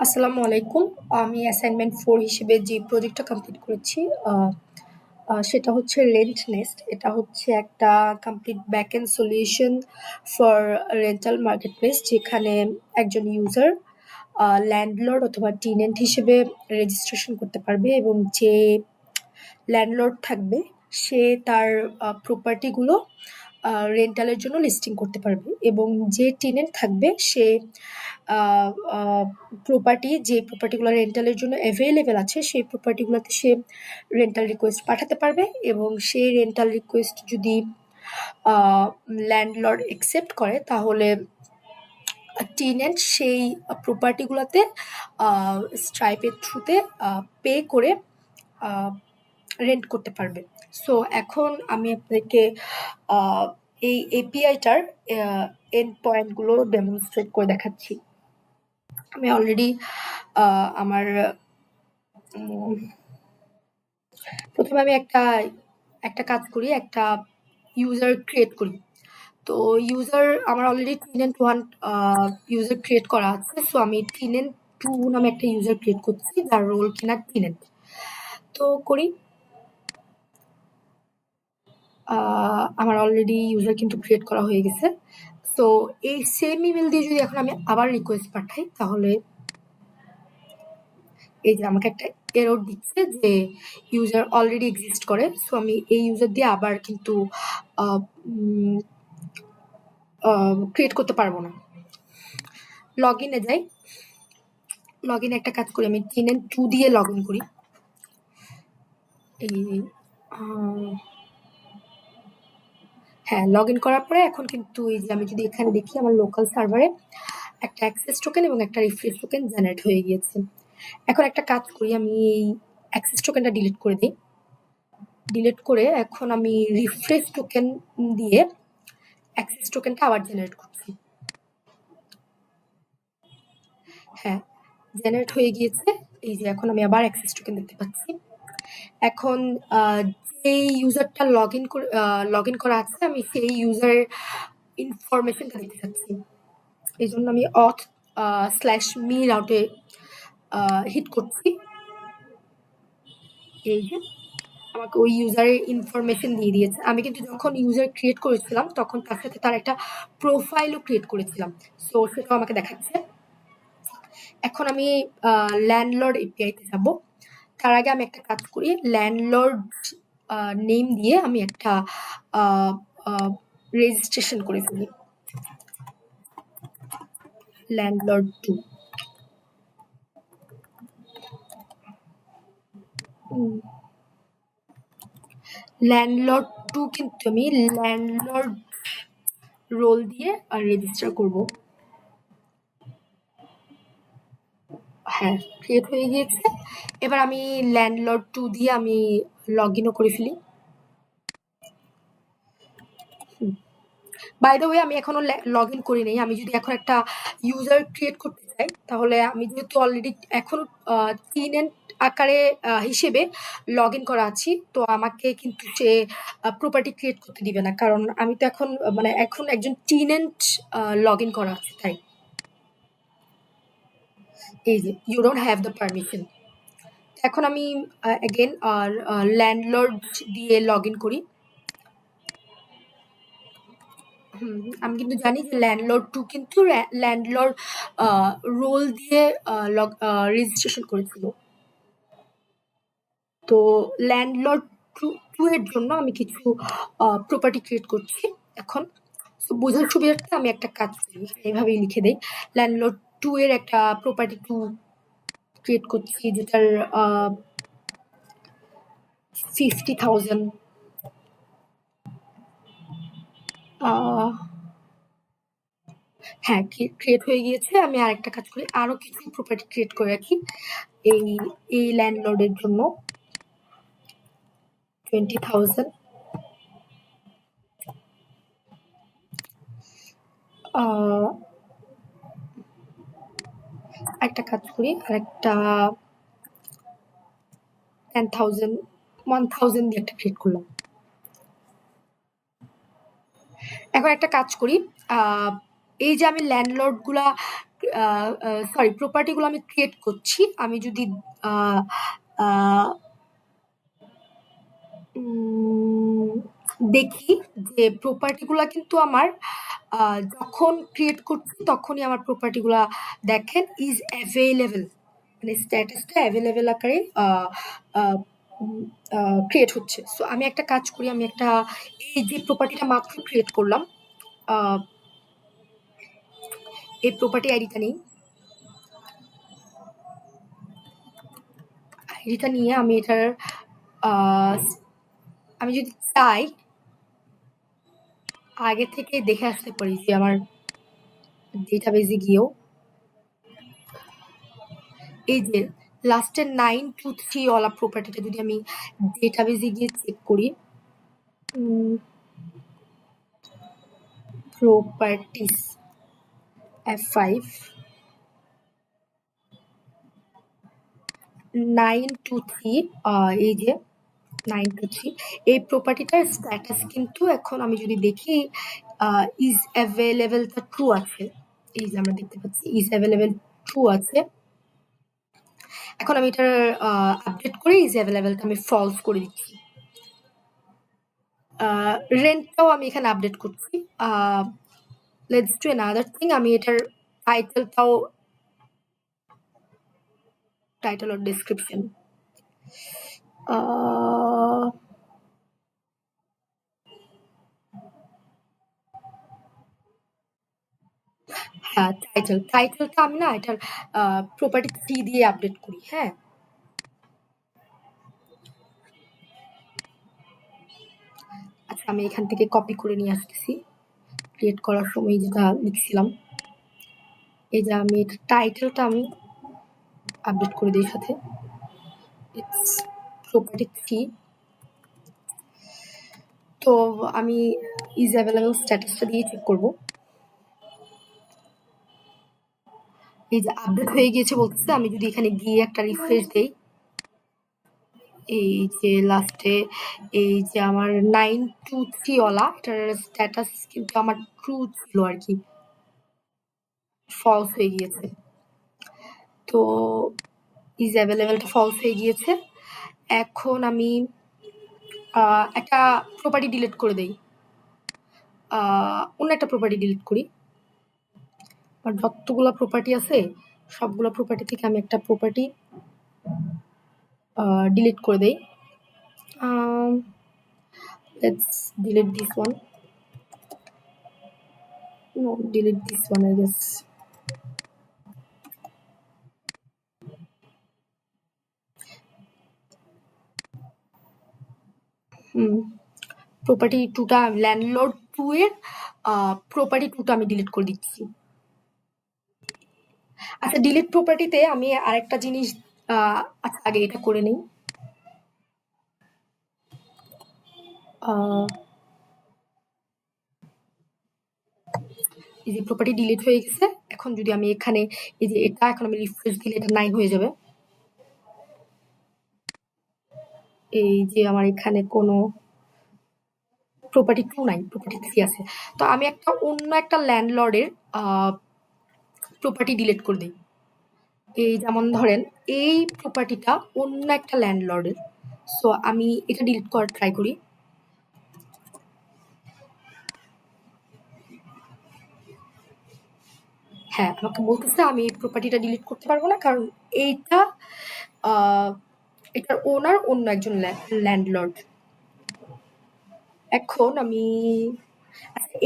আসসালামু আলাইকুম। আমি অ্যাসাইনমেন্ট 4 হিসেবে যে প্রজেক্টটা কমপ্লিট করেছি আ আ সেটা হচ্ছে রেন্ট নেস্ট। এটা হচ্ছে একটা complete backend solution for rental marketplace যেখানে একজন ইউজার ল্যান্ডলর্ড অথবা টেনেন্ট হিসেবে রেজিস্ট্রেশন করতে পারবে এবং যে ল্যান্ডলর্ড থাকবে সে তার প্রপার্টিগুলো রেন্টালের জন্য লিস্টিং করতে পারবে এবং যে টেনেন্ট থাকবে সে যে প্রপার্টিগুলো রেন্টালের জন্য অ্যাভেলেবেল আছে সেই প্রপার্টিগুলোতে সে রেন্টাল রিকোয়েস্ট পাঠাতে পারবে এবং সেই রেন্টাল রিকোয়েস্ট যদি ল্যান্ডলর্ড অ্যাকসেপ্ট করে তাহলে টেনেন্ট সেই প্রপার্টিগুলোতে স্ট্রাইপের থ্রুতে পে করে রেন্ট করতে পারবে। সো এখন আমি আপনাকে এই এপিআইটার এন্ড পয়েন্টগুলো ডেমনস্ট্রেট করে দেখাচ্ছি। আমি অলরেডি আমার প্রথমে আমি একটা কাজ করি, একটা ইউজার ক্রিয়েট করি। তো ইউজার আমার অলরেডি টেনেন্ট 1 ইউজার ক্রিয়েট করা আছে। সো আমি টেনেন্ট 2 নামে একটা ইউজার ক্রিয়েট করছি যার রোল কিনা টেনেন্ট। তো করি। আমার অলরেডি ইউজার কিন্তু ক্রিয়েট করা হয়ে গেছে। সো এই সেম ইমেল দিয়ে যদি এখন আমি আবার রিকোয়েস্ট পাঠাই তাহলে এই যে আমাকে একটা এরর দিচ্ছে যে ইউজার অলরেডি এক্সিস্ট করে। সো আমি এই ইউজার দিয়ে আবার কিন্তু ক্রিয়েট করতে পারবো না। লগ ইনে যাই, লগ ইনে একটা কাজ করি, আমি টেনেন্ট 2 দিয়ে লগ ইন করি। এই হ্যাঁ, লগ ইন করার পরে এখন কিন্তু এই যে আমি যদি এখানে দেখি আমার লোকাল সার্ভারে একটা অ্যাক্সেস টোকেন এবং একটা রিফ্রেশ টোকেন জেনারেট হয়ে গিয়েছে। এখন একটা কাজ করি, আমি এই অ্যাক্সেস টোকেনটা ডিলিট করে দিই। ডিলিট করে এখন আমি রিফ্রেশ টোকেন দিয়ে অ্যাক্সেস টোকেনটা আবার জেনারেট করছি। হ্যাঁ, জেনারেট হয়ে গিয়েছে। এই যে এখন আমি আবার অ্যাক্সেস টোকেন দেখতে পাচ্ছি। এখন যে ইউজারটা লগ ইন করা আছে আমি সেই ইউজারের ইনফরমেশনটা দেখতে চাচ্ছি। এই জন্য আমি auth/me রাউটে হিট করছি। এই যে আমাকে ওই ইউজারের ইনফরমেশন দিয়ে দিয়েছে। আমি কিন্তু যখন ইউজার ক্রিয়েট করেছিলাম তখন তার সাথে তার একটা প্রোফাইলও ক্রিয়েট করেছিলাম। সো সেটাও আমাকে দেখাচ্ছে। এখন আমি ল্যান্ডলর্ড এপিআইতে যাব। তার আগে আমি একটা কাজ করি, ল্যান্ডলর্ড নেম দিয়ে আমি একটা রেজিস্ট্রেশন করে ফেলি, ল্যান্ডলর্ড 2। ল্যান্ডলর্ড 2 কিন্তু আমি ল্যান্ডলর্ড রোল দিয়ে রেজিস্টার করব। হ্যাঁ, ক্রিয়েট হয়ে গিয়েছে। এবার আমি ল্যান্ডলর্ড 2 দিয়ে আমি লগ ইনও করে ফেলি। বাই দ্য ওয়ে আমি এখনো লগ ইন করি নাই। আমি যদি এখন একটা ইউজার ক্রিয়েট করতে চাই তাহলে আমি যেহেতু অলরেডি এখনো টেনেন্ট আকারে হিসেবে লগ ইন করা আছি, তো আমাকে কিন্তু সে প্রপার্টি ক্রিয়েট করতে দিবে না, কারণ আমি তো এখন এখন একজন টেনেন্ট লগ ইন করা আছে তাই। এই যে you don't have the permission. এখন আমি এগেন ল্যান্ডলর্ড দিয়ে লগ ইন করি। আমি কিন্তু জানি যে ল্যান্ডলর্ড 2 কিন্তু ল্যান্ডলর্ড রোল দিয়ে রেজিস্ট্রেশন করেছিল। তো ল্যান্ডলর্ড 2 এর জন্য আমি কিছু প্রপার্টি ক্রিয়েট করছি এখন। সো বোঝার সুবিধার্থে আমি একটা কাজ করি, এইভাবেই লিখে দেই, ল্যান্ডলর্ড 2 এর একটা প্রপার্টি 2 ক্রিয়েট করছি যেটার 50,000 হ্যাঁ, ক্রিয়েট হয়ে গিয়েছে। আমি আরেকটা কাজ করি, আরো কিছু প্রপার্টি ক্রিয়েট করে রাখি এই ল্যান্ডলর্ডের জন্য 20,000। একটা কাজ করি, আরেকটা 10,000 1,000 দিয়ে একটা ক্রিয়েট করলাম। এখন একটা কাজ করি, এই যে আমি ল্যান্ডলর্ড গুলা প্রপার্টিগুলো আমি ক্রিয়েট করছি। আমি যদি দেখি যে প্রপার্টিগুলা কিন্তু আমার যখন ক্রিয়েট করছি তখনই আমার প্রপার্টিগুলা দেখেন ইজ অ্যাভেলেবল, মানে স্ট্যাটাসটা অ্যাভেলেবল আকারে ক্রিয়েট হচ্ছে। সো আমি একটা কাজ করি, আমি একটা এই যে প্রপার্টিটা মাত্র ক্রিয়েট করলাম, এই প্রপার্টি আইডিটা নেই, আইডিটা নিয়ে আমি এটার আমি যদি চাই আগে থেকে দেখে আসতে পারি যে আমার ডেটাবেজে গিয়েও এই যে লাস্টের 923 ওয়ালা প্রপার্টিটা যদি আমি ডেটাবেজে গিয়ে চেক করি, প্রপার্টিস F5 923, এই যে 923 এই প্রপার্টিটার স্ট্যাটাস কিন্তু এখন আমি যদি দেখি ইজ অ্যাভেলেবলটা ট্রু আছে। এই যে আমরা দেখতে পাচ্ছি ইজ অ্যাভেলেবল ট্রু আছে। এখন আমি এটার আপডেট করে ইজ অ্যাভেলেবলটা আমি ফলস করে দিচ্ছি। রেন্টটাও আমি এখানে আপডেট করছি। লেটস ডু অ্যানাদার থিং, আমি এটার টাইটেলটাও, টাইটেল অর ডেসক্রিপশন, হ্যাঁ টাইটেলটা আমি না এটার প্রপার্টি 3 দিয়ে আপডেট করি। হ্যাঁ, আচ্ছা আমি এখান থেকে কপি করে নিয়ে আসতেছি, ক্রিয়েট করার সময় যেটা লিখছিলাম। এই যে আমি টাইটেলটা আমি আপডেট করে দিই সাথে, ইটস প্রপার্টি 3। তো আমি ইজ অ্যাভেলেবল স্ট্যাটাসটা দিয়ে চেক করব। এই যে আপডেট হয়ে গিয়েছে বলতেছে, আমি যদি এখানে গিয়ে একটা রিফ্রেশ দেই, এই যে লাস্টে এই যে আমার 923 ওয়ালা এটার স্ট্যাটাস কিন্তু আমার ট্রু ছিল আর কি, ফলস হয়ে গিয়েছে। তো ইজ অ্যাভেলেবলটা ফলস হয়ে গিয়েছে। এখন আমি একটা প্রপার্টি ডিলিট করে দেই, অন্য একটা প্রপার্টি ডিলিট করি। আর যতগুলা প্রপার্টি আছে সবগুলো প্রপার্টি থেকে আমি একটা প্রপার্টি ডিলিট করে দেই। let's delete this one, no delete this one I guess. Property 2টা ল্যান্ডলর্ড 2 এর প্রপার্টি 2টা আমি ডিলিট করে দিচ্ছি। আচ্ছা ডিলিট প্রপার্টিতে আমি আরেকটা জিনিস, আচ্ছা আগে এটা করে নেই। এই যে প্রপার্টি ডিলিট হয়ে গেছে। এখন যদি আমি এখানে এই যে এটা এখন আমি রিফ্রেশ দিলে এটা 9 হয়ে যাবে। এই যে আমার এখানে কোনো প্রপার্টি 2 নাই, প্রপার্টি 3 আছে। তো আমি একটা অন্য একটা ল্যান্ডলর্ডের প্রপার্টি ডিলিট করে দিই। এই যেমন ধরেন এই প্রপার্টিটা অন্য একটা ল্যান্ডলর্ডের, সো আমি এটা ডিলিট করার ট্রাই করি। হ্যাঁ আমাকে বলতেছে আমি এই প্রপার্টিটা ডিলিট করতে পারবো না, কারণ এইটা এটার ওনার অন্য একজন ল্যান্ডলর্ড। এখন আমি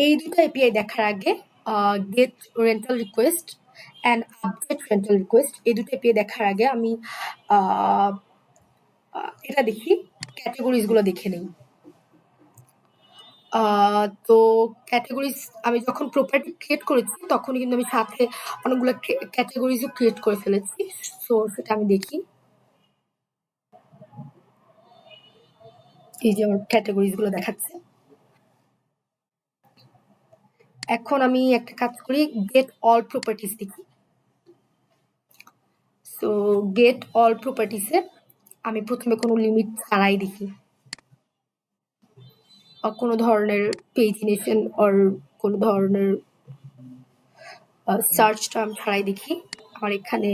এই দুটো এপিআই দেখার আগে get rental request and update rental request, এই দুটো এপিআই দেখার আগে আমি এটা দেখি, ক্যাটাগরিজগুলো দেখে নেই। তো ক্যাটাগরিজ আমি যখন প্রপার্টি ক্রিয়েট করেছি তখনই কিন্তু আমি সাথে অনেকগুলো ক্যাটাগরিজও ক্রিয়েট করে ফেলেছি। সো সেটা আমি দেখি, এই যে আমার ক্যাটাগরিজগুলো দেখাচ্ছে। এখন আমি একটা কাজ করি, গেট অল প্রপার্টিস দেখি। সো গেট অল প্রপার্টিসে আমি প্রথমে কোনো লিমিট ছাড়াই দেখি, কোনো ধরনের পেজিনেশন অর কোনো ধরনের সার্চ টার্ম ছাড়াই দেখি আমার এখানে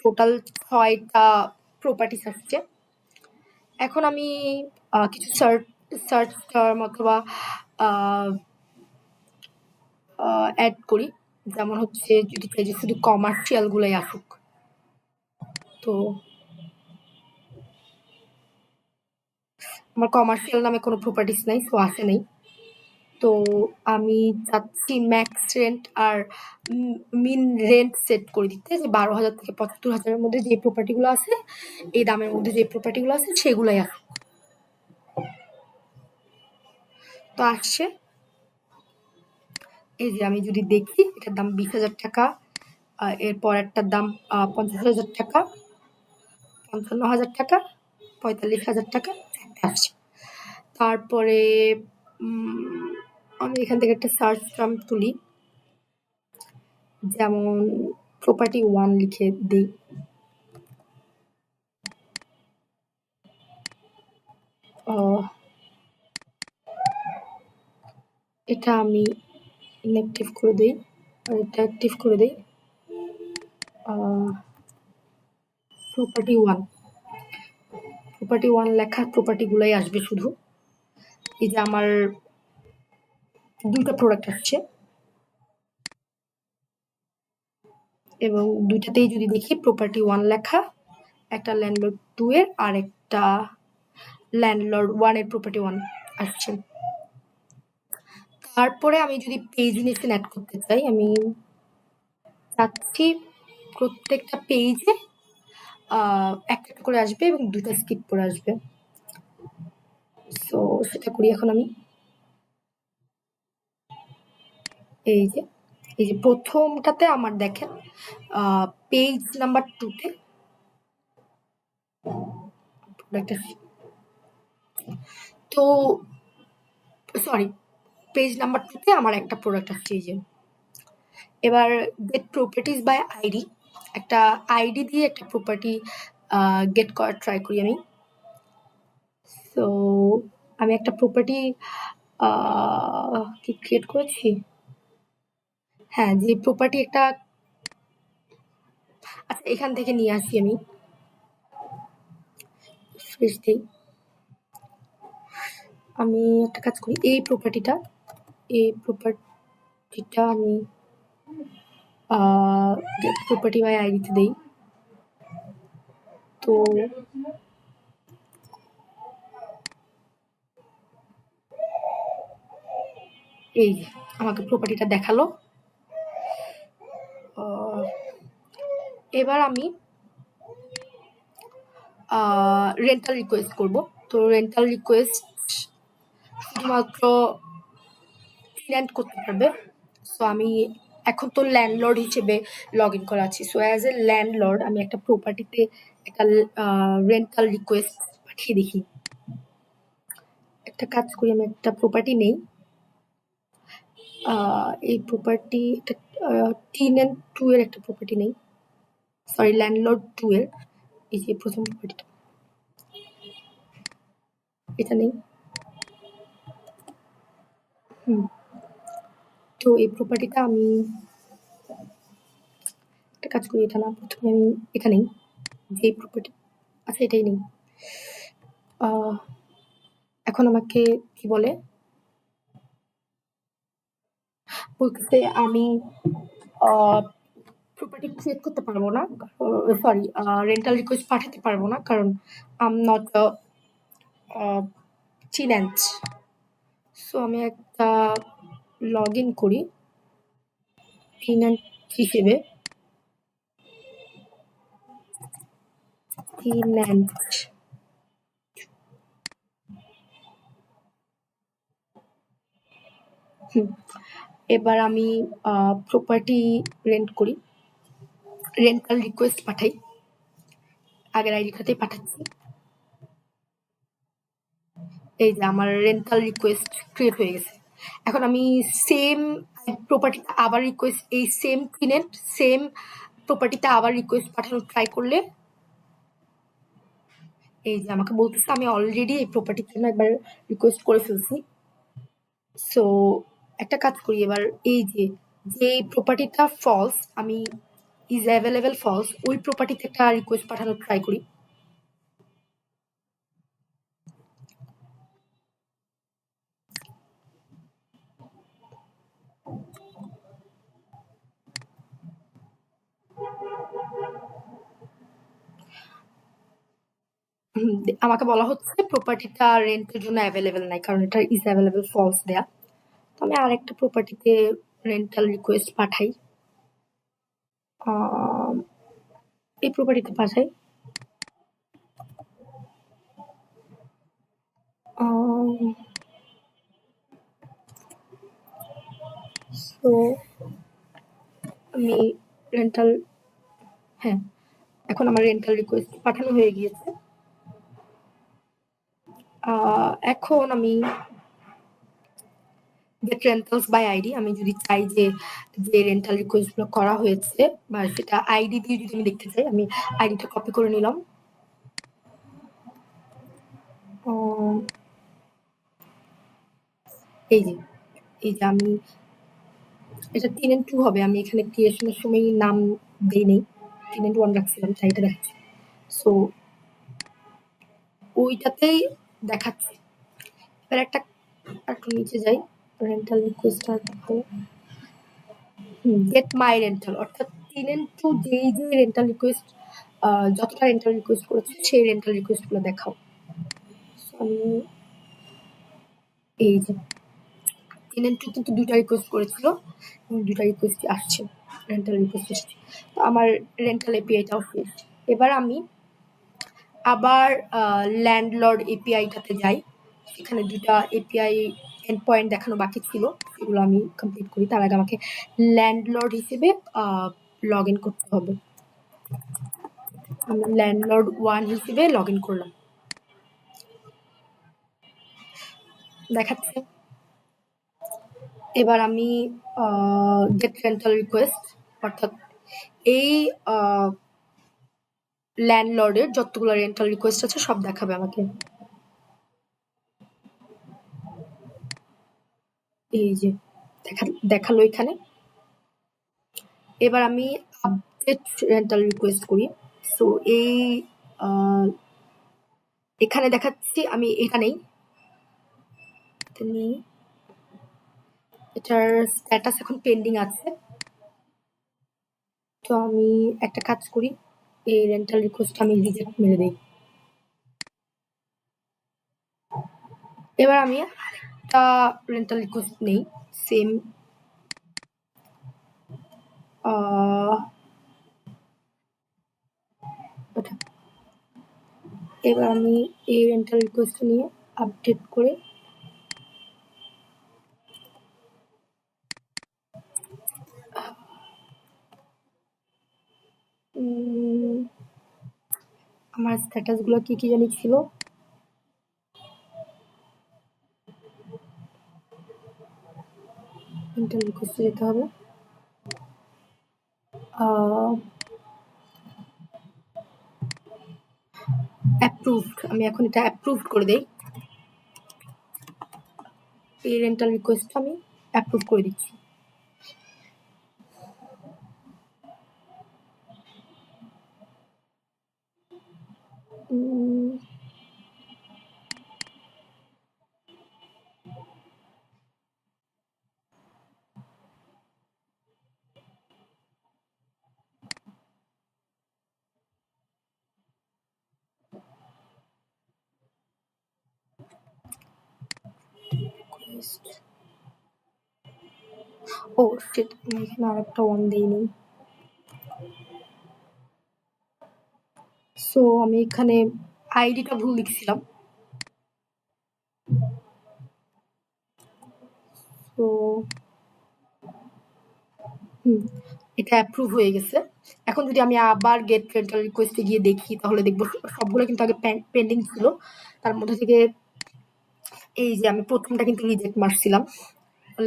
টোটাল 6টা প্রপার্টিস আসছে। এখন আমি কিছু সার্চ টার্ম অথবা অ্যাড করি, যেমন হচ্ছে যদি চাই যে শুধু কমার্শিয়াল গুলাই আসুক, তো আমার কমার্শিয়াল নামে কোনো প্রপার্টিস নাই, সো আসে নেই। তো আমি চাচ্ছি ম্যাক্স রেন্ট আর মিন রেন্ট সেট করে দিতে, যে 12,000 থেকে 75,000-এর মধ্যে যে প্রপার্টিগুলো আছে, এই দামের মধ্যে যে প্রপার্টিগুলো আছে সেগুলাই আসুক। তো আসছে, এই যে আমি যদি দেখি এটার দাম 20,000 টাকা, এরপর একটার দাম 50,000 টাকা, 55,000 টাকা, 45,000 টাকা আসছে। তারপরে আমি এখান থেকে একটা সার্চ টার্ম তুলি, যেমন প্রপার্টি 1 লিখে দিই। এটা আমি ইনঅ্যাক্টিভ করে দিই আর এটা অ্যাক্টিভ করে দিই। প্রপার্টি 1 লেখা প্রপার্টিগুলাই আসবে শুধু। এই যে আমার 2টা প্রোডাক্ট আসছে এবং 2টাতেই যদি দেখি প্রপার্টি 1 লেখা, একটা ল্যান্ডলর্ড 2 এর আর একটা ল্যান্ডলর্ড 1 এর প্রপার্টি 1 আসছে। তারপরে আমি যদি পেজ নেশন অ্যাড করতে চাই, আমি চাচ্ছি প্রত্যেকটা পেজে একটা করে আসবে এবং 2টা স্কিপ করে আসবে। সো সেটা করি এখন আমি। এই যে প্রথমটাতে আমার দেখেন পেজ নাম্বার 2-তে তো সরি পেজ নাম্বার 2-তে আমার একটা প্রোডাক্ট আসছে। এই যে এবার গেট প্রপার্টিজ বাই আইডি, একটা আইডি দিয়ে একটা প্রপার্টি গেট করার ট্রাই করি আমি। সো আমি একটা প্রপার্টি কি ক্রিয়েট করেছি, হ্যাঁ, যে প্রপার্টি একটা, আচ্ছা এখান থেকে নিয়ে আসি আমি, ফ্রেশ দিই। আমি একটা কাজ করি, এই প্রপার্টিটা আমি প্রপার্টি বাই আইডিতে দেই। তো এই যে আমাকে প্রপার্টিটা দেখালো। এবার আমি রেন্টাল রিকোয়েস্ট করব। তো রেন্টাল রিকোয়েস্ট শুধুমাত্র টেন্যান্ট করতে পারবে। সো আমি এখন তো ল্যান্ডলর্ড হিসেবে লগ ইন করা আছি, সো অ্যাজ এ ল্যান্ডলর্ড আমি একটা প্রপার্টিতে একটা রেন্টাল রিকোয়েস্ট পাঠিয়ে দেখি। একটা কাজ করি, আমি একটা প্রপার্টি নেই, এই প্রপার্টি একটা টেন্যান্ট 2 এর একটা প্রপার্টি নেই, সরি ল্যান্ডলর্ড 2 এর, এই যে প্রথম প্রপার্টিটা, এটা নেই। তো এই প্রপার্টিটা আমি একটা কাজ করি, এটা না, প্রথমে আমি এটা নেই, যে প্রপার্টি, আচ্ছা এটাই নেই। এখন আমাকে কি বলে, বলতেছে আমি প্রপার্টি ক্রিয়েট করতে পারবো না, সরি রেন্টাল রিকোয়েস্ট পাঠাতে পারবো না, কারণ I am not tenant. So আমি একটা লগ ইন করি টেন্যান্ট হিসেবে, টেন্যান্ট। এবার আমি প্রপার্টি রেন্ট করি, রেন্টাল রিকোয়েস্ট পাঠাই, আগের আইডিটাতেই পাঠাচ্ছি। এই যে আমার রেন্টাল রিকোয়েস্ট ক্রিয়েট হয়ে গেছে। এখন আমি সেম প্রপার্টিতে আবার রিকোয়েস্ট, এই সেম টেন্যান্ট সেম প্রপার্টিতে আবার রিকোয়েস্ট পাঠানোর ট্রাই করলে, এই যে আমাকে বলতেছে আমি অলরেডি এই প্রপার্টির জন্য একবার রিকোয়েস্ট করে ফেলছি। সো একটা কাজ করি, এবার এই যে যে প্রপার্টিটা ফলস, আমি ইজ অ্যাভেলেবল ফলস, ওই প্রপার্টিতে একটা রিকোয়েস্ট পাঠানোর ট্রাই করি। আমাকে বলা হচ্ছে প্রপার্টিটা রেন্টের জন্য অ্যাভেলেবল নাই, কারণ এটা ইজ অ্যাভেলেবল ফলস দেয়া। তো আমি আরেকটা প্রপার্টিতে রেন্টাল রিকোয়েস্ট পাঠাই, এই প্রপার্টিতে পাঠাই। তো আমি রেন্টাল, হ্যাঁ, এখন আমার রেন্টাল রিকোয়েস্ট পাঠানো হয়ে গিয়েছে। এখন আমি গেট রেন্টালস বাই আইডি, আমি যদি চাই যে যে রেন্টাল রিকোয়েস্ট গুলো করা হয়েছে বা সেটা আইডি দিয়ে যদি আমি দেখতে চাই, আমি আইডিটা কপি করে নিলাম। এই যে আমি এটা 3 and 2 হবে, আমি এখানে ক্রিয়েশনের সময় নাম দেই নেই, 3 and 1 রাখছিলাম, তাই এটা দেখাচ্ছি। সো ওইটাতেই দেখাচ্ছে। এবার একটু নিচে যাই, রেন্টাল রিকোয়েস্ট আর ভালো, গেট মাই রেন্টাল, অর্থাৎ 3 and 2 যেই যে রেন্টাল রিকোয়েস্ট, যতটা রেন্টাল রিকোয়েস্ট করেছে সেই রেন্টাল রিকোয়েস্ট গুলো দেখাও। আমি এই যে 3 and 2 কিন্তু 2টা রিকোয়েস্ট করেছিল এবং 2টা রিকোয়েস্ট আসছে, রেন্টাল রিকোয়েস্ট আসছে। তো আমার রেন্টাল এপিআইটাও শেষ। এবার আমি আবার ল্যান্ডলর্ড এপিআইটাতে যাই, সেখানে 2টা এপিআই এন্ড পয়েন্ট দেখানো বাকি ছিল, সেগুলো আমি কমপ্লিট করি। তার আগে আমাকে ল্যান্ডলর্ড হিসেবে লগ ইন করতে হবে। আমি ল্যান্ডলর্ড 1 হিসেবে লগ ইন করলাম, দেখাচ্ছে। এবার আমি গেট রেন্টাল রিকোয়েস্ট, অর্থাৎ এই ল্যান্ডলর্ডের যতগুলো রেন্টাল রিকোয়েস্ট আছে সব দেখাবে আমাকে। এই যে দেখালো এখানে। এবার আমি আপডেট রেন্টাল রিকোয়েস্ট করি। সো এই এখানে দেখাচ্ছি আমি এখানেই এটার স্ট্যাটাস এখন পেন্ডিং আছে। তো আমি একটা কাজ করি, এই রেন্টাল রিকোয়েস্ট আমি রিজেক্ট মেরে দেই। এবার আমি একটা রেন্টাল রিকোয়েস্ট নেই, সেম এবার আমি এই রেন্টাল রিকোয়েস্ট নিয়ে আপডেট করে আমার স্ট্যাটাস গুলো কি জানি ছিল, রেন্টাল রিকোয়েস্টে যেতে হবে। অ্যাপ্রুভড, আমি এখন এটা অ্যাপ্রুভড করে দেই। এই রেন্টাল রিকোয়েস্ট আমি অ্যাপ্রুভ করে দিচ্ছি। ও শিট, আমি এখানে আরেকটা 1 দেইনি। সো আমি এখানে আইডিটা ভুল লিখছিলাম। তো এটা অ্যাপ্রুভ হয়ে গেছে। এখন যদি আমি আবার গেট রেন্টাল রিকোয়েস্টে গিয়ে দেখি, তাহলে দেখবো সবগুলো কিন্তু আগে পেন্ডিং ছিল। তার মধ্যে থেকে এই যে আমি প্রথমটা কিন্তু রিজেক্ট মারছিলাম,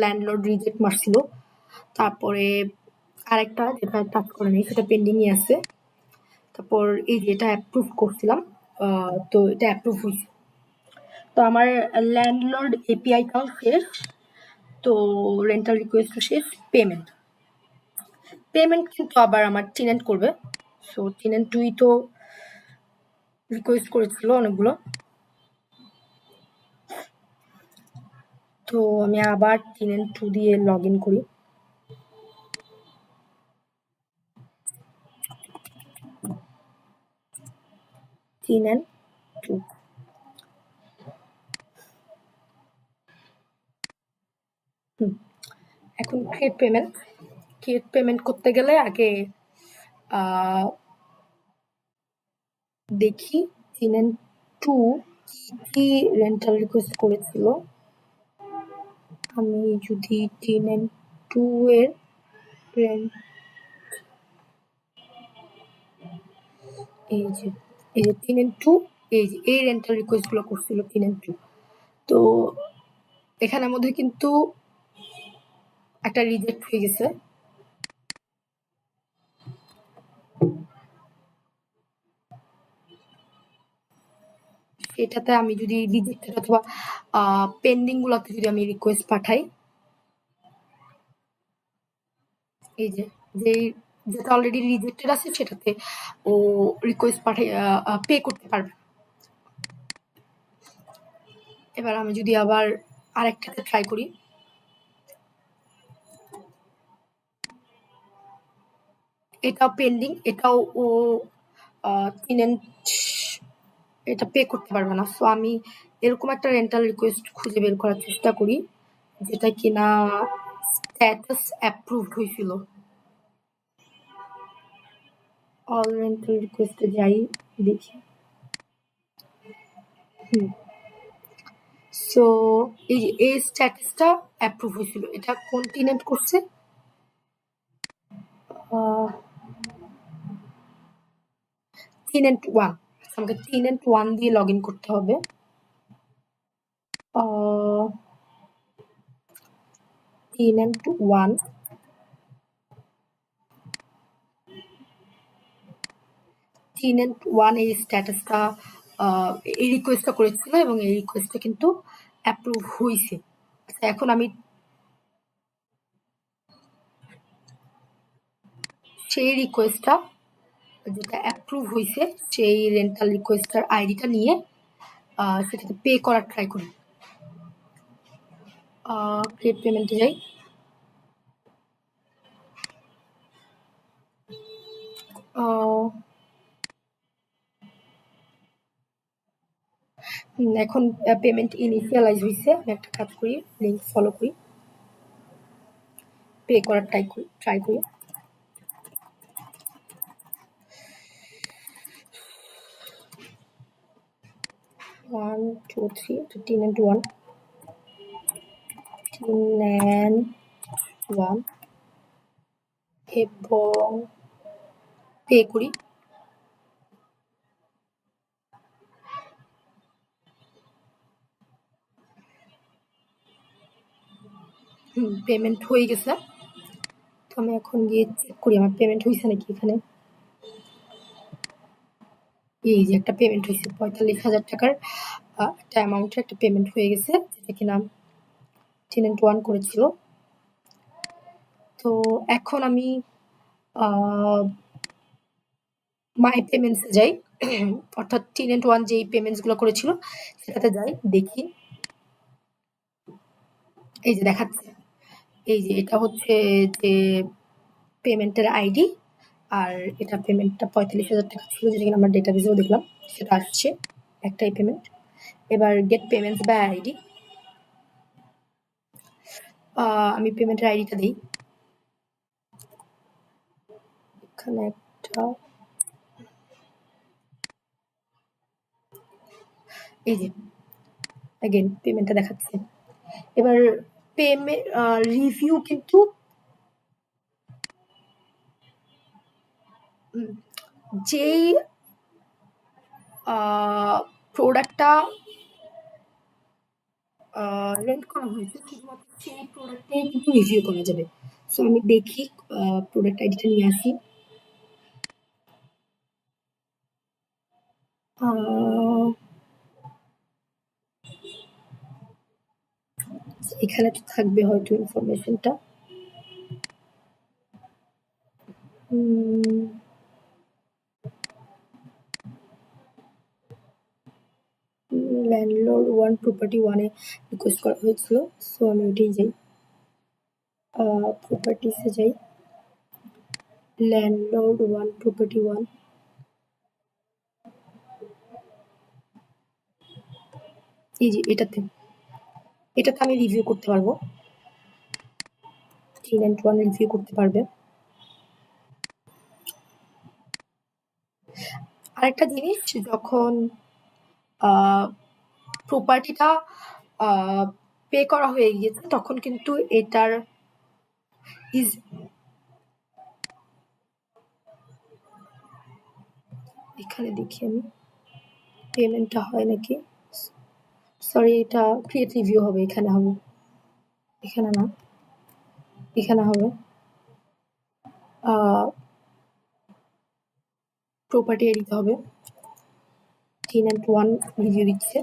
ল্যান্ডলর্ড রিজেক্ট মারছিল। তারপরে আরেকটা যেটা টাচ করে নেই, সেটা পেন্ডিংই আছে। তারপর এই যে এটা অ্যাপ্রুভ করছিলাম, তো এটা অ্যাপ্রুভ হয়েছে। তো আমার ল্যান্ডলর্ড এপিআইটাও শেষ, তো রেন্টাল রিকোয়েস্টও শেষ, পেমেন্ট পেমেন্ট কিন্তু আবার আমার টেনেন্ট করবে। সো টেনেন্ট 2 তো রিকোয়েস্ট করেছিল অনেকগুলো, তো আমি আবার টেনেন্ট 2 দিয়ে লগ ইন করি। টেনেন্ট 2 এখন ক্রিয়েট পেমেন্ট করতে গেলে আগে দেখি টেনেন্ট 2 কি রেন্টাল রিকোয়েস্ট করেছিল। আমি যদি টেনেন্ট 2 এর রেন্ট এই যে টেনেন্ট 2 এই রেন্টাল রিকোয়েস্ট গুলো করছিল টেনেন্ট 2। তো এখানের মধ্যে কিন্তু একটা রিজেক্ট হয়ে গেছে। এটাতে আমি যদি রিজেক্টেড অথবা পেন্ডিং গুলোতে যদি আমি রিকোয়েস্ট পাঠাই, এই যে যেটা অলরেডি রিজেক্টেড আছে সেটাতে ও রিকোয়েস্ট পাঠাই পে করতে পারবে। এবার আমি যদি আবার আরেকটাতে ট্রাই করি, এটাও পেন্ডিং, এটাও ও টেনেন্ট এটা পে করতে পারবে না। সো আমি এরকম একটা রেন্টাল রিকোয়েস্ট খুঁজে বের করার চেষ্টা করি যেটা কিনা স্ট্যাটাস অ্যাপ্রুভড হয়েছিল। অল রেন্টাল রিকোয়েস্টে যাই, দেখি। সো এই যে এই স্ট্যাটাসটা অ্যাপ্রুভ হয়েছিল, এটা কোন টেনেন্ট করছে? টেনেন্ট 1। আমাকে টেনেন্ট 1 দিয়ে লগ ইন করতে হবে। টেনেন্ট 1 টেনেন্ট 1 এই স্ট্যাটাসটা এই রিকোয়েস্টটা করেছিল এবং এই রিকোয়েস্টটা কিন্তু অ্যাপ্রুভ হয়েছে। এখন আমি সেই রিকোয়েস্টটা যেটা অ্যাপ্রুভ হয়েছে সেই রেন্টাল রিকোয়েস্টার আইডিটা নিয়ে সেটাতে পে করার ট্রাই করি। ক্রিয়েট পেমেন্টে যাই, এখন পেমেন্ট ইনিশিয়ালাইজ হয়েছে। আমি একটা কাজ করি, লিঙ্ক ফলো করি, পে করার ট্রাই করি। ওয়ান টু থ্রি, টেনেন্ট 1 এবং পে করি। পেমেন্ট হয়ে গেছে। তো আমি এখন গিয়ে চেক করি আমার পেমেন্ট হয়েছে নাকি। এখানে এই যে একটা পেমেন্ট হয়েছে 45,000 টাকার একটা অ্যামাউন্টের একটা পেমেন্ট হয়ে গেছে, যেটা কিনা টেনেন্ট 1 করেছিল। তো এখন আমি মাই পেমেন্টসে যাই, অর্থাৎ টেনেন্ট 1 যেই পেমেন্টস গুলো করেছিল সেটাতে যাই, দেখি। এই যে দেখাচ্ছে, এই যে এটা হচ্ছে যে পেমেন্টের আইডি, আর এটা পেমেন্টটা 45,000 টাকা ছিল, যেটা কিনা আমার ডেটাবেজেও দেখলাম সেটা আসছে একটাই পেমেন্ট। এবার গেট পেমেন্টস বাই আইডি, আমি পেমেন্টের আইডিটা দিই। এখানে একটা এই যে अगेन পেমেন্টটা দেখাচ্ছে। এবার পেমেন্ট রিভিউ কিন্তু যেই প্রোডাক্টটা রেন্ট করা হয়েছে শুধুমাত্র সেই প্রোডাক্টেই কিন্তু রিভিউ করা যাবে। সো আমি দেখি, প্রোডাক্ট আইডিটা নিয়ে আসি। এখানে তো থাকবে হয়তো ইনফরমেশনটা। ল্যান্ডলর্ড 1 প্রপার্টি 1 এ রিকোয়েস্ট করা হয়েছিল, সো আমি ওইটাই যাই, প্রপার্টিসে যাই, ল্যান্ডলর্ড 1 প্রপার্টি 1, এই যে এটাতে আমি রিভিউ করতে পারবো, টেনেন্ট 1 রিভিউ করতে পারবে। আরেকটা জিনিস, যখন প্রপার্টিটা পে করা হয়ে গিয়েছে তখন কিন্তু এটার এখানে দেখি আমি পেমেন্টটা হয় নাকি, সরি এটা ক্রিয়েট রিভিউ হবে, এখানে হবে, এখানে না, এখানে হবে প্রপার্টি দিতে হবে, টেনেন্ট 1 রিভিউ দিচ্ছে,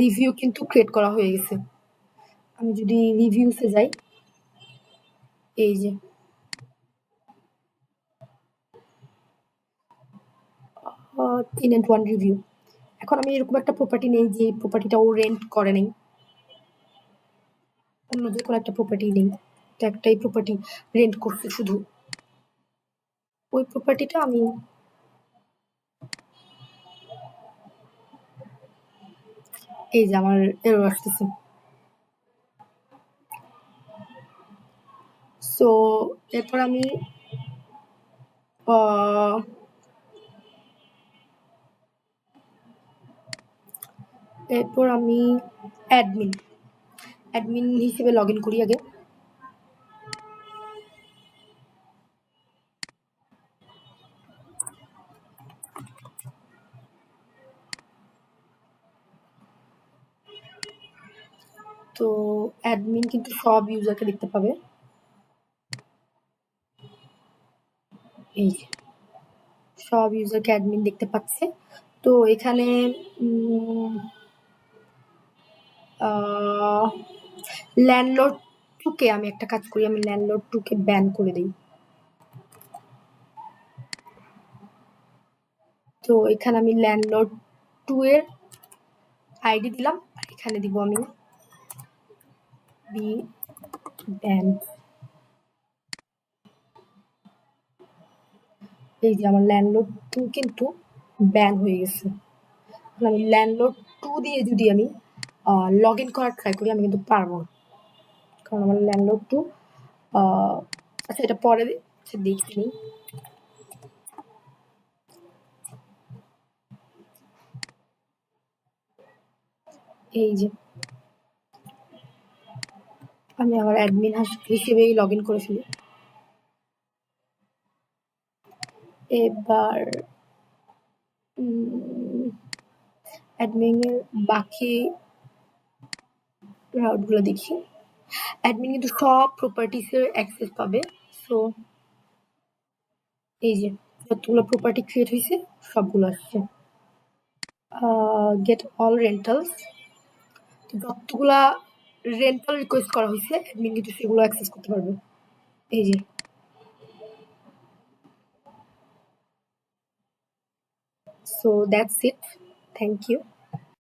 রিভিউ কিন্তু ক্রিয়েট করা হয়ে গেছে। আমি যদি রিভিউসে যাই, এই যে টেনেন্ট 1 রিভিউ। এখন আমি এরকম একটা প্রপার্টি নেই যে প্রপার্টিটা ও রেন্ট করে নেই, অন্য যে কোনো একটা প্রপার্টি নেই, তো একটাই প্রপার্টি রেন্ট করছে শুধু, ওই প্রপার্টিটা আমি এই যে আমার এরর আসতেছে, সো এরপর আমি অ্যাডমিন হিসেবে লগ ইন করি আগে। তো অ্যাডমিন কিন্তু সব ইউজারকে দেখতে পাবে, এই যে সব ইউজারকে অ্যাডমিন দেখতে পাচ্ছে। তো এখানে ল্যান্ডলর্ড 2 কে আমি একটা কাজ করি, আমি ল্যান্ডলর্ড 2 কে ব্যান করে দিই। তো এখানে আমি ল্যান্ডলর্ড 2 এর আইডি দিলাম, আর এখানে দিব আমি বি ব্যান, এই যে আমার ল্যান্ডলর্ড 2 কিন্তু ব্যান হয়ে গেছে। আমি ল্যান্ডলর্ড 2 দিয়ে যদি আমি লগ ইন করার ট্রাই করি, আমি কিন্তু পারবো না, কারণ আমার ল্যান্ডলর্ড 2 আচ্ছা এটা পরে দেখি নি, এই যে আমি আমার অ্যাডমিন হিসেবেই লগ ইন করে ফেলি। এবার অ্যাডমিনের বাকি রাউটগুলো দেখি, অ্যাডমিন কিন্তু সব প্রপার্টিসের অ্যাক্সেস পাবে। সো এই যে যতগুলো প্রপার্টি ক্রিয়েট হয়েছে সবগুলো আসছে, গেট অল রেন্টালস, যতগুলা রেন্টাল রিকোয়েস্ট করা হয়েছে অ্যাডমিন কিন্তু সেগুলো অ্যাক্সেস করতে পারবে, এই যে। So that's it. Thank you.